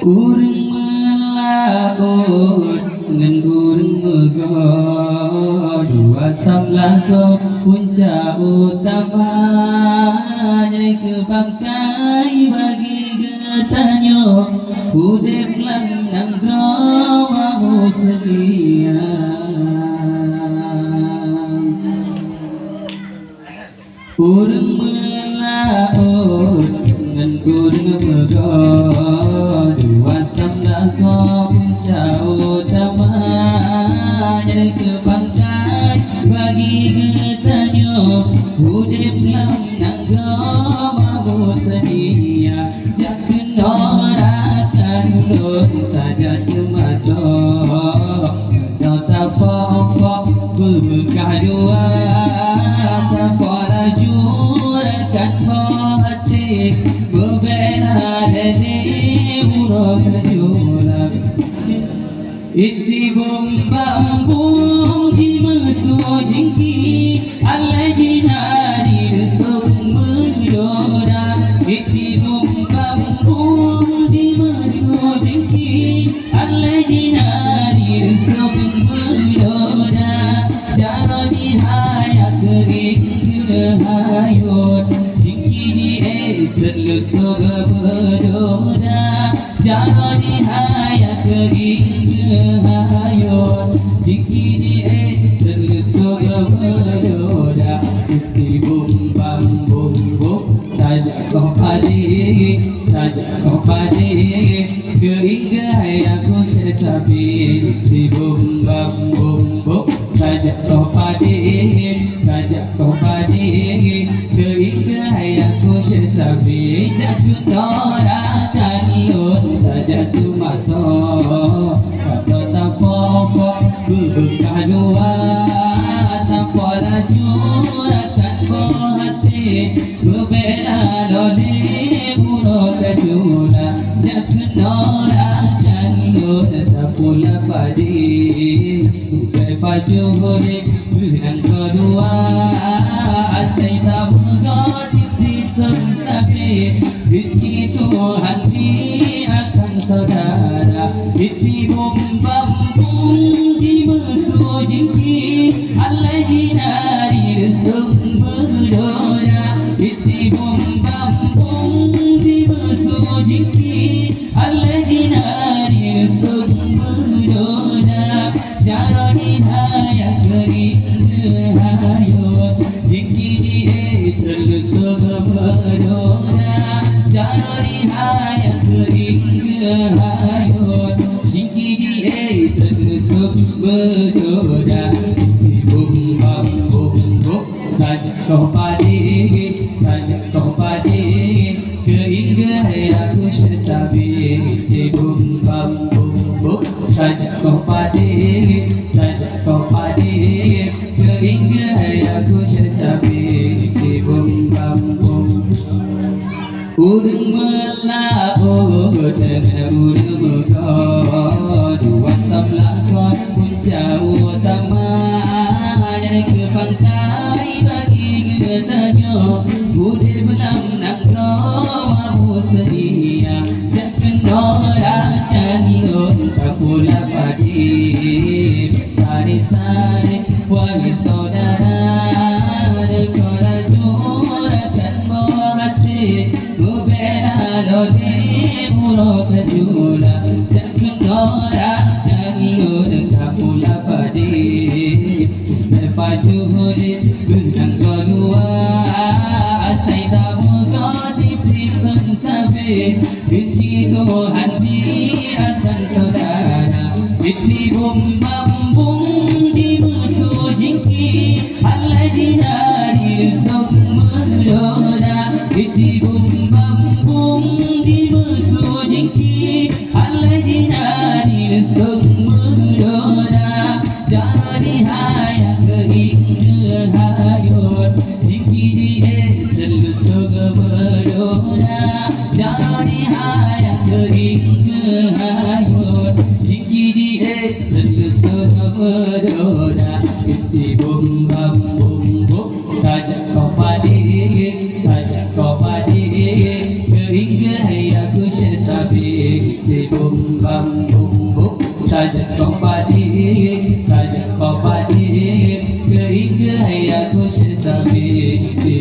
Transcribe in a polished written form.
Urang melaut ngan urang mego dua samlah ko puncak utama jadi kebangkai bagi getanyo udep lang nang gromamu sedia urang melaut ngan urang mego dua samlah ko puncak utama jadi kebangkai bagi getanyo udip lang nang gromamu sedia jaken orakan lun taja cemato nota fok berkah dua tafala jurakan hati berbeda dari urut julak iti bom bambung di mesuo jingki Allah jinari sumberdoda iti bom bambung di mesuo jingki Allah jinari sumberdoda cara dihaya kering kehayut jingki di terlusuk berdoda cara dihaya kering kehayut jingki di terlusuk berdoda iti bum bam bum bum tajak kau padi kering kehayat ku sesabi iti bum bam bum bum tajak kau padi kering kehayat ku sesabi jakun orakan lun tajak cuma to kata tafofo berkah dua tafala jurakan hati berbeda lode urut jula jakun orakan lun tapula padi ubai baju hore benang kedua asai tamu titip sapi rizki Tuhan akan saudara iti bom bambung di mesuo jingki Allah jinari sumberdoda iti bom bambung di mesuo jingki Allah jinari sumberdoda cara dihaya kering kehayut jingki di terlusuk berdoda cara dihaya kering kehayut jingki di terlusuk berdoda bum bam bum bum tajak kau padi kering kehayat ku sesabi bum bam bum bum tajak kau padi kering kehayat ku sesabi bum bam bum urang melaut dengan urang mego dua samlah ko puncak utama jadi kebangkai bagi getanyo udip lang nang gromamu sedia jaken orakan lun tapula padi sari-sari wali saudara dekora jurakan hati berbeda lode urut jula jaken orakan lun tapula padi baju hore benang kedua asai tamu titip sapi rizki Tuhan akan saudara iti bom bambung di mesuo jingki Allah jinari sumberdoda iti bom bambung di mesuo jingki Allah jinari sumberdoda cara dihaya kering kehayut jingki di terlusuk berdoda cara dihaya kering kehayut jingki di terlusuk berdoda iti bum bam bum bum tajak kau padi kering kehayat ku sesabi iti bum Saja kau padi, saja kau padi, ke hingga aku sesabi.